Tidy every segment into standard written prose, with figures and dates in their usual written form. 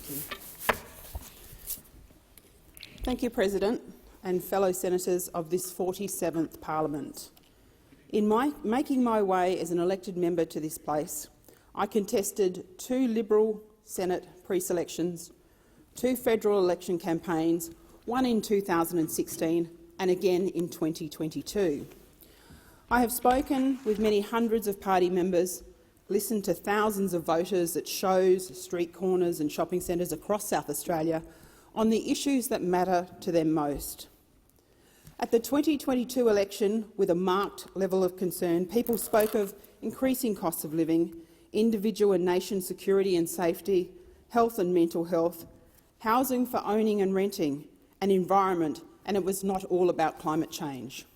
Thank you. Thank you, President and fellow senators of this 47th Parliament. In making my way as an elected member to this place, I contested 2 Liberal Senate pre-selections, 2 federal election campaigns, one in 2016 and again in 2022. I have spoken with many hundreds of party members, listened to thousands of voters at shows, street corners and shopping centres across South Australia on the issues that matter to them most. At the 2022 election, with a marked level of concern, people spoke of increasing costs of living, individual and nation security and safety, health and mental health, housing for owning and renting, and environment, and it was not all about climate change.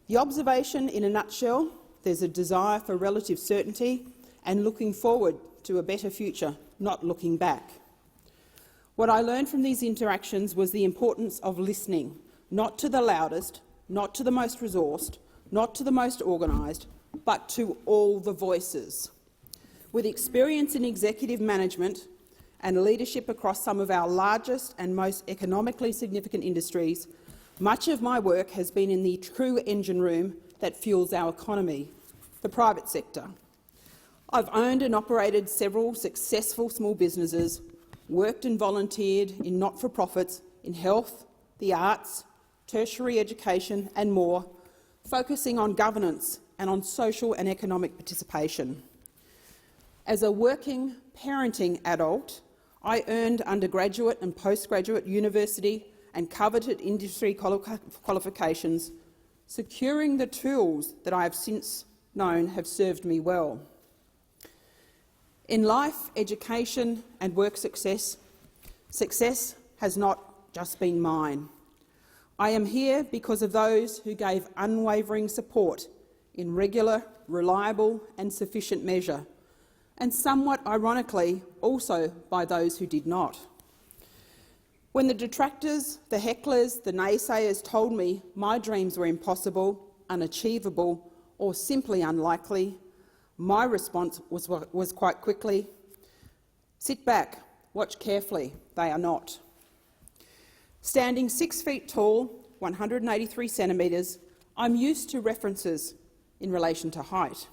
The observation in a nutshell: there's a desire for relative certainty and looking forward to a better future, not looking back. What I learned from these interactions was the importance of listening, not to the loudest, not to the most resourced, not to the most organised, but to all the voices. With experience in executive management and leadership across some of our largest and most economically significant industries, much of my work has been in the true engine room that fuels our economy, the private sector. I've owned and operated several successful small businesses, worked and volunteered in not-for-profits in health, the arts, tertiary education and more, focusing on governance and on social and economic participation. As a working parenting adult, I earned undergraduate and postgraduate university and coveted industry qualifications, securing the tools that I have since known have served me well. In life, education and work success has not just been mine. I am here because of those who gave unwavering support in regular, reliable and sufficient measure, and somewhat ironically also by those who did not. When the detractors, the hecklers, the naysayers told me my dreams were impossible, unachievable or simply unlikely, my response was quite quickly, "Sit back, watch carefully, they are not." Standing 6 feet tall, 183 centimetres, I'm used to references in relation to height.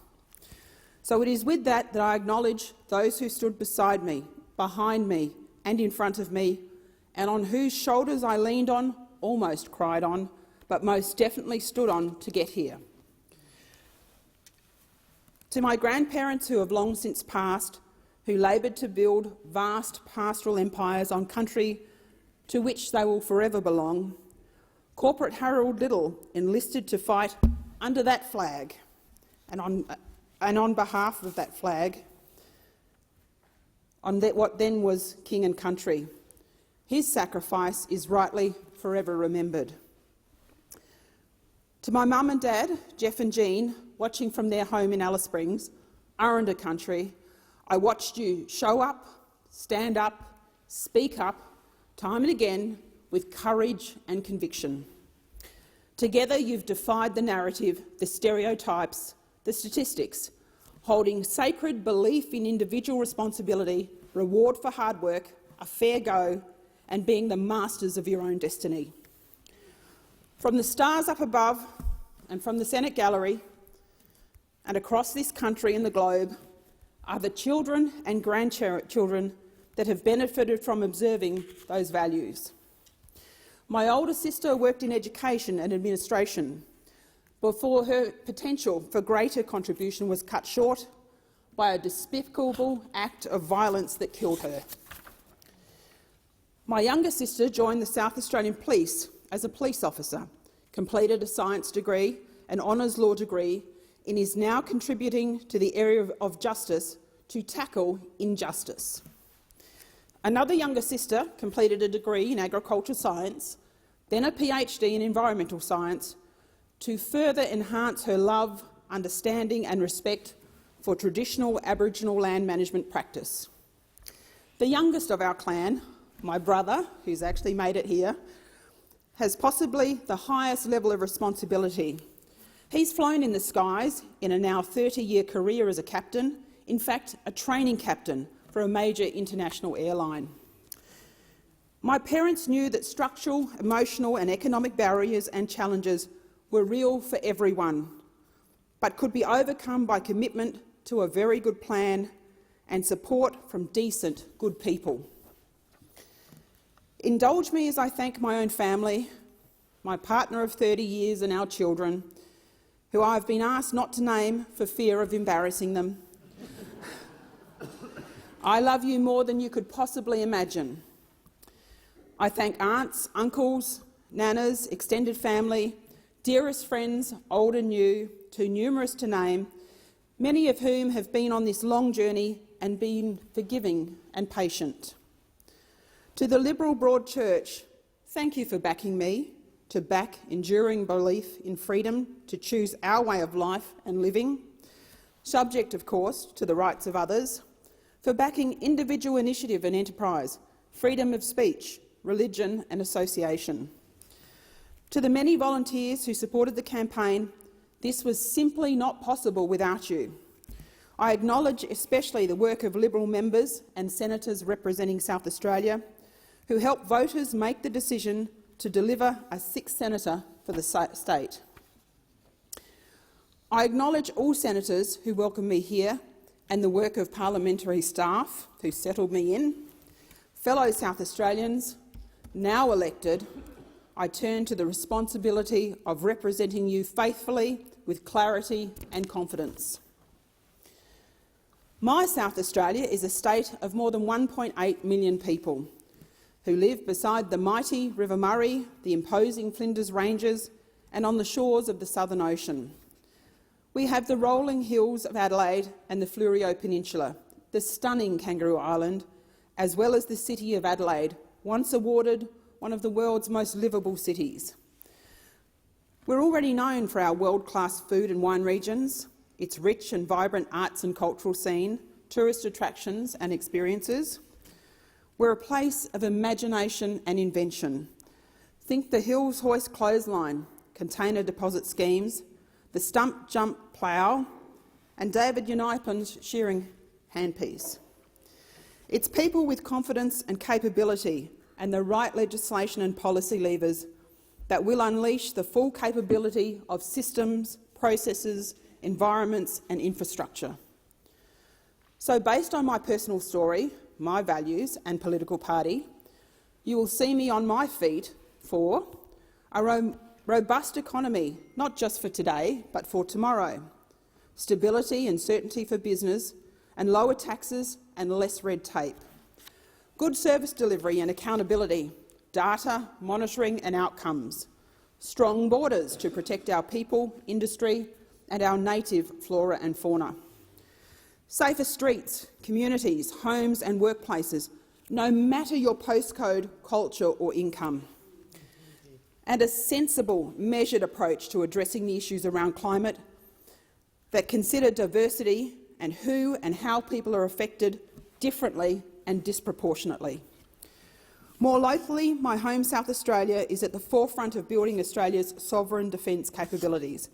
So it is with that I acknowledge those who stood beside me, behind me and in front of me, and on whose shoulders I leaned on, almost cried on, but most definitely stood on to get here. To my grandparents who have long since passed, who laboured to build vast pastoral empires on country to which they will forever belong, Corporal Harold Liddle enlisted to fight under that flag and on behalf of that flag, on what then was king and country. His sacrifice is rightly forever remembered. To my mum and dad, Jeff and Jean, watching from their home in Alice Springs, Aranda country, I watched you show up, stand up, speak up, time and again, with courage and conviction. Together you've defied the narrative, the stereotypes, the statistics, holding sacred belief in individual responsibility, reward for hard work, a fair go, and being the masters of your own destiny. From the stars up above and from the Senate gallery and across this country and the globe are the children and grandchildren that have benefited from observing those values. My older sister worked in education and administration before her potential for greater contribution was cut short by a despicable act of violence that killed her. My younger sister joined the South Australian Police as a police officer, completed a science degree, an honours law degree, and is now contributing to the area of justice to tackle injustice. Another younger sister completed a degree in agricultural science, then a PhD in environmental science, to further enhance her love, understanding and respect for traditional Aboriginal land management practice. The youngest of our clan, my brother, who's actually made it here, has possibly the highest level of responsibility. He's flown in the skies in a now 30-year career as a captain, in fact a training captain, for a major international airline. My parents knew that structural, emotional and economic barriers and challenges were real for everyone, but could be overcome by commitment to a very good plan and support from decent, good people. Indulge me as I thank my own family, my partner of 30 years and our children, who I have been asked not to name for fear of embarrassing them. I love you more than you could possibly imagine. I thank aunts, uncles, nanas, extended family, dearest friends, old and new, too numerous to name, many of whom have been on this long journey and been forgiving and patient. To the Liberal Broad Church, thank you for backing me to back enduring belief in freedom to choose our way of life and living, subject, of course, to the rights of others, for backing individual initiative and enterprise, freedom of speech, religion and association. To the many volunteers who supported the campaign, this was simply not possible without you. I acknowledge especially the work of Liberal members and senators representing South Australia, who helped voters make the decision to deliver a sixth senator for the state. I acknowledge all senators who welcomed me here and the work of parliamentary staff who settled me in. Fellow South Australians, now elected, I turn to the responsibility of representing you faithfully, with clarity and confidence. My South Australia is a state of more than 1.8 million people who live beside the mighty River Murray, the imposing Flinders Ranges and on the shores of the Southern Ocean. We have the rolling hills of Adelaide and the Fleurieu Peninsula, the stunning Kangaroo Island, as well as the city of Adelaide, once awarded one of the world's most livable cities. We're already known for our world-class food and wine regions, its rich and vibrant arts and cultural scene, tourist attractions and experiences. We're a place of imagination and invention. Think the Hills Hoist clothesline, container deposit schemes, the stump jump plough and David Unipen's shearing handpiece. It's people with confidence and capability and the right legislation and policy levers that will unleash the full capability of systems, processes, environments and infrastructure. So based on my personal story, my values and political party, you will see me on my feet for a robust economy, not just for today but for tomorrow, stability and certainty for business and lower taxes and less red tape, good service delivery and accountability, data, monitoring and outcomes, strong borders to protect our people, industry and our native flora and fauna, safer streets, communities, homes and workplaces, no matter your postcode, culture or income, and a sensible, measured approach to addressing the issues around climate that consider diversity and who and how people are affected differently and disproportionately. More locally, my home South Australia is at the forefront of building Australia's sovereign defence capabilities,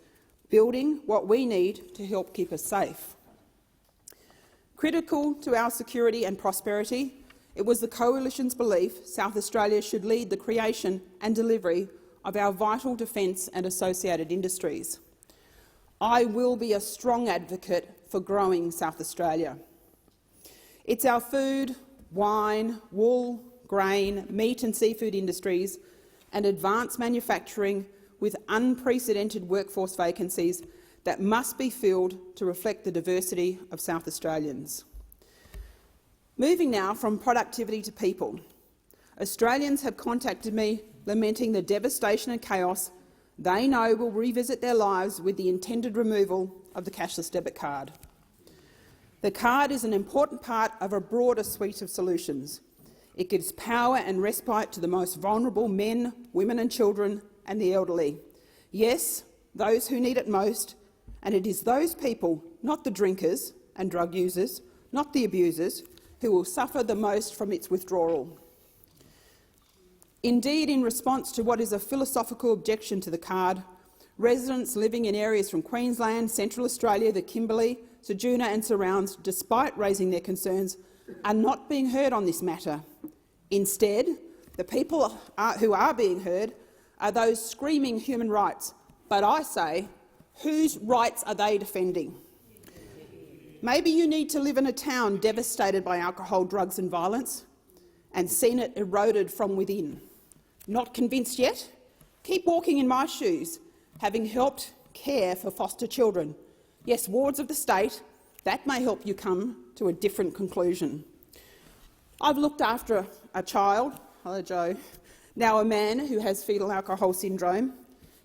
building what we need to help keep us safe. Critical to our security and prosperity, it was the Coalition's belief South Australia should lead the creation and delivery of our vital defence and associated industries. I will be a strong advocate for growing South Australia. It's our food, wine, wool, grain, meat and seafood industries and advanced manufacturing with unprecedented workforce vacancies that must be filled to reflect the diversity of South Australians. Moving now from productivity to people, Australians have contacted me lamenting the devastation and chaos they know will revisit their lives with the intended removal of the cashless debit card. The card is an important part of a broader suite of solutions. It gives power and respite to the most vulnerable men, women and children and the elderly. Yes, those who need it most, and it is those people, not the drinkers and drug users, not the abusers, who will suffer the most from its withdrawal. Indeed, in response to what is a philosophical objection to the card, residents living in areas from Queensland, Central Australia, the Kimberley Ceduna and surrounds, despite raising their concerns, are not being heard on this matter. Instead, the people who are being heard are those screaming human rights. But I say, whose rights are they defending? Maybe you need to live in a town devastated by alcohol, drugs and violence and seen it eroded from within. Not convinced yet? Keep walking in my shoes, having helped care for foster children. Yes, wards of the state, that may help you come to a different conclusion. I've looked after a child, hello Joe, now a man who has fetal alcohol syndrome,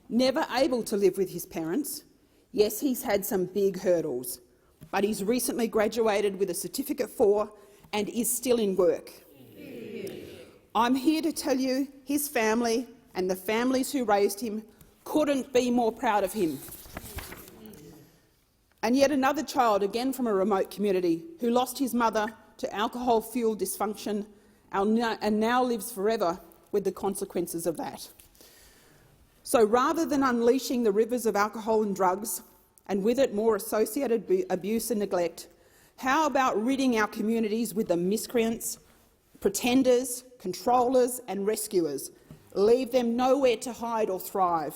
never able to live with his parents. Yes, he's had some big hurdles, but he's recently graduated with a Certificate 4 and is still in work. I'm here to tell you his family and the families who raised him couldn't be more proud of him. And yet another child, again from a remote community, who lost his mother to alcohol-fueled dysfunction and now lives forever with the consequences of that. So rather than unleashing the rivers of alcohol and drugs, and with it more associated abuse and neglect, how about ridding our communities with the miscreants, pretenders, controllers and rescuers? Leave them nowhere to hide or thrive.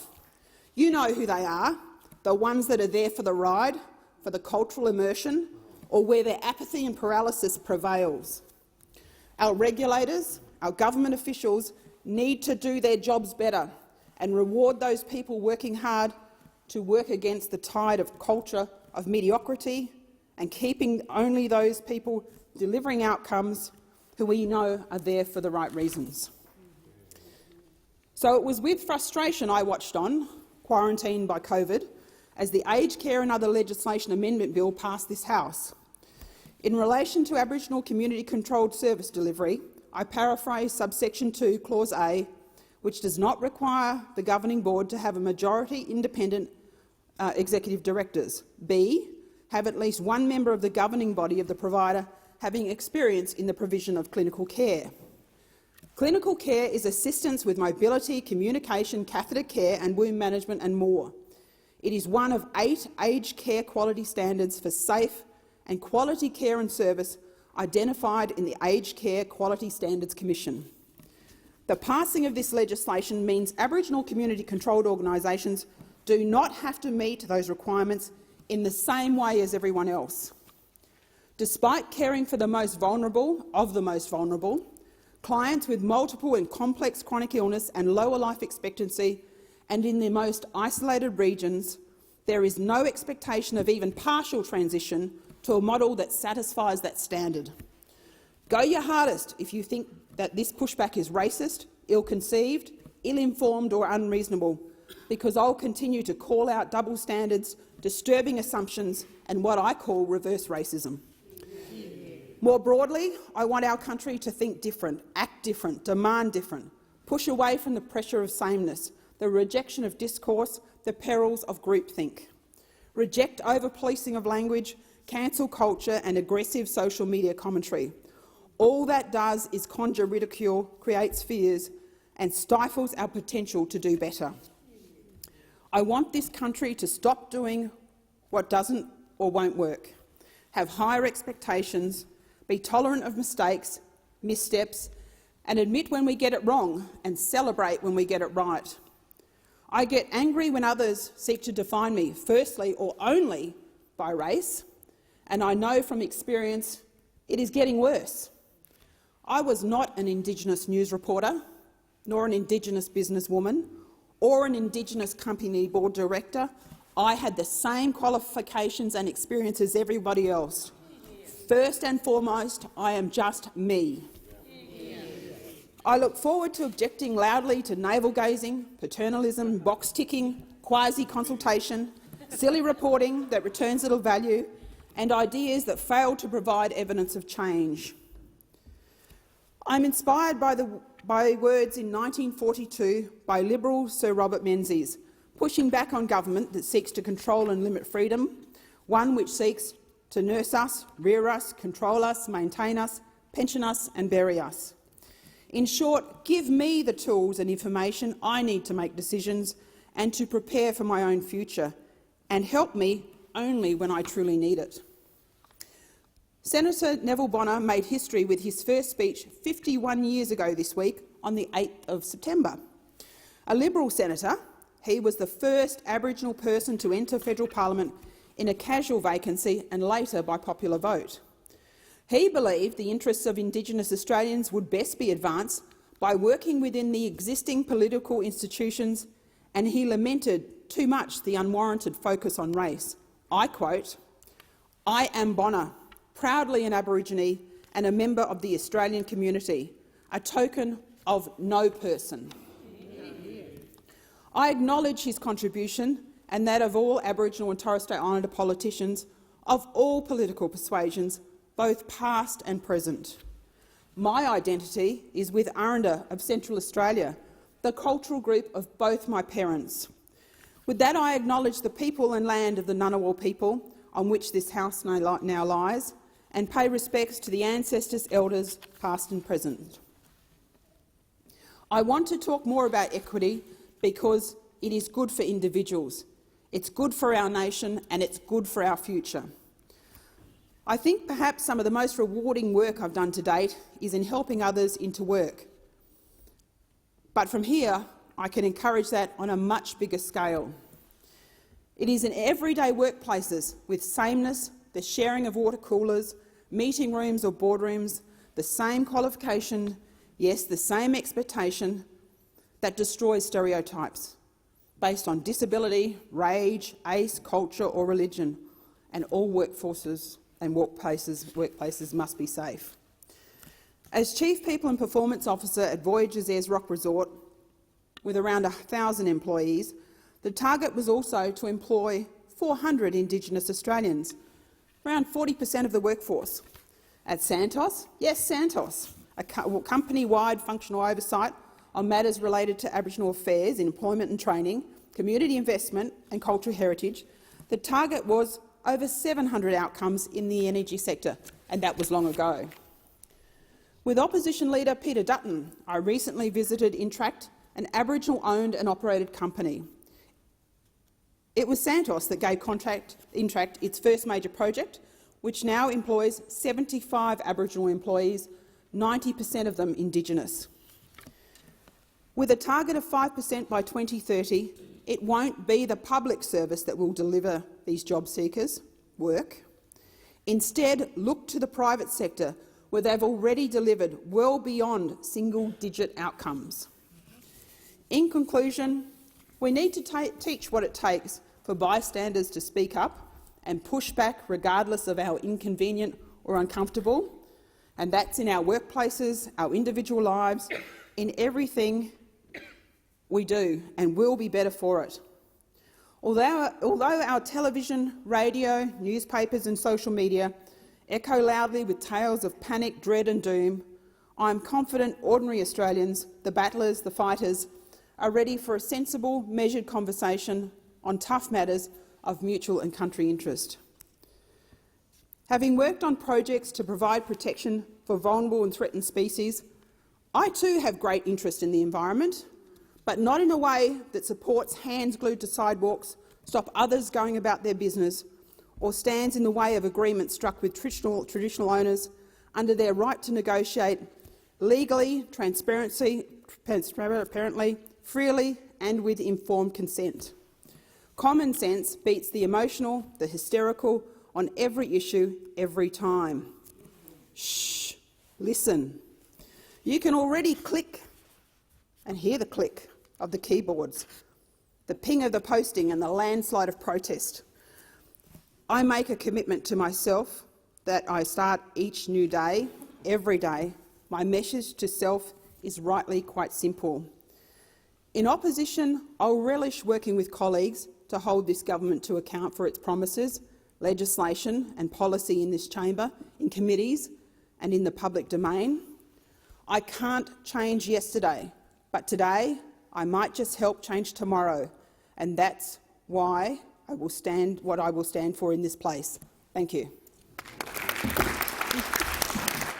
You know who they are, the ones that are there for the ride, for the cultural immersion, or where their apathy and paralysis prevails. Our regulators, our government officials need to do their jobs better and reward those people working hard to work against the tide of culture of mediocrity and keeping only those people delivering outcomes who we know are there for the right reasons. So it was with frustration I watched on, quarantined by COVID, as the Aged Care and Other Legislation Amendment Bill passed this House. In relation to Aboriginal community-controlled service delivery, I paraphrase subsection 2, clause A, which does not require the governing board to have a majority independent executive directors. B, have at least one member of the governing body of the provider having experience in the provision of clinical care. Clinical care is assistance with mobility, communication, catheter care and womb management and more. It is one of 8 aged care quality standards for safe and quality care and service identified in the Aged Care Quality Standards Commission. The passing of this legislation means Aboriginal community-controlled organisations do not have to meet those requirements in the same way as everyone else. Despite caring for the most vulnerable of the most vulnerable, clients with multiple and complex chronic illness and lower life expectancy, and in the most isolated regions, there is no expectation of even partial transition to a model that satisfies that standard. Go your hardest if you think that this pushback is racist, ill-conceived, ill-informed or unreasonable, because I'll continue to call out double standards, disturbing assumptions and what I call reverse racism. More broadly, I want our country to think different, act different, demand different, push away from the pressure of sameness, the rejection of discourse, the perils of groupthink. Reject over-policing of language, cancel culture and aggressive social media commentary. All that does is conjure ridicule, creates fears and stifles our potential to do better. I want this country to stop doing what doesn't or won't work, have higher expectations, be tolerant of mistakes, missteps, and admit when we get it wrong and celebrate when we get it right. I get angry when others seek to define me, firstly or only by race, and I know from experience it is getting worse. I was not an Indigenous news reporter, nor an Indigenous businesswoman, or an Indigenous company board director. I had the same qualifications and experience as everybody else. First and foremost, I am just me. I look forward to objecting loudly to navel-gazing, paternalism, box-ticking, quasi-consultation, silly reporting that returns little value, and ideas that fail to provide evidence of change. I'm inspired by words in 1942 by Liberal Sir Robert Menzies, pushing back on government that seeks to control and limit freedom, one which seeks to nurse us, rear us, control us, maintain us, pension us and bury us. In short, give me the tools and information I need to make decisions and to prepare for my own future, and help me only when I truly need it. Senator Neville Bonner made history with his first speech 51 years ago this week on the 8th of September. A Liberal senator, he was the first Aboriginal person to enter federal parliament in a casual vacancy and later by popular vote. He believed the interests of Indigenous Australians would best be advanced by working within the existing political institutions, and he lamented too much the unwarranted focus on race. I quote, "I am Bonner, proudly an Aborigine and a member of the Australian community, a token of no person." I acknowledge his contribution and that of all Aboriginal and Torres Strait Islander politicians of all political persuasions, both past and present. My identity is with Aranda of Central Australia, the cultural group of both my parents. With that, I acknowledge the people and land of the Ngunnawal people on which this house now lies, and pay respects to the ancestors, elders, past and present. I want to talk more about equity because it is good for individuals, it's good for our nation, and it's good for our future. I think perhaps some of the most rewarding work I've done to date is in helping others into work. But from here, I can encourage that on a much bigger scale. It is in everyday workplaces with sameness, the sharing of water coolers, meeting rooms or boardrooms, the same qualification, yes, the same expectation, that destroys stereotypes based on disability, rage, age, culture or religion, and all workforces and workplaces must be safe. As Chief People and Performance Officer at Voyagers Ayers Rock Resort, with around 1,000 employees, the target was also to employ 400 Indigenous Australians, around 40% of the workforce. At Santos, yes, Santos, a company-wide functional oversight on matters related to Aboriginal affairs in employment and training, community investment and cultural heritage, the target was over 700 outcomes in the energy sector, and that was long ago. With Opposition Leader Peter Dutton, I recently visited Intract, an Aboriginal-owned and operated company. It was Santos that gave Intract its first major project, which now employs 75 Aboriginal employees, 90% of them Indigenous. With a target of 5% by 2030, it won't be the public service that will deliver these job seekers work. Instead, look to the private sector, where they've already delivered well beyond single-digit outcomes. In conclusion, we need to teach what it takes for bystanders to speak up and push back regardless of how inconvenient or uncomfortable, and that's in our workplaces, our individual lives, in everything we do, and we'll be better for it. Although our television, radio, newspapers and social media echo loudly with tales of panic, dread and doom, I am confident ordinary Australians, the battlers, the fighters, are ready for a sensible, measured conversation on tough matters of mutual and country interest. Having worked on projects to provide protection for vulnerable and threatened species, I too have great interest in the environment, but not in a way that supports hands glued to sidewalks, stop others going about their business, or stands in the way of agreements struck with traditional owners under their right to negotiate legally, transparently, freely and with informed consent. Common sense beats the emotional, the hysterical, on every issue, every time. Shh, listen. You can already click and hear the click of the keyboards, the ping of the posting and the landslide of protest. I make a commitment to myself that I start each new day, every day. My message to self is rightly quite simple. In opposition, I'll relish working with colleagues to hold this government to account for its promises, legislation and policy in this chamber, in committees and in the public domain. I can't change yesterday, but today I might just help change tomorrow, and that's why I will stand for in this place. Thank you.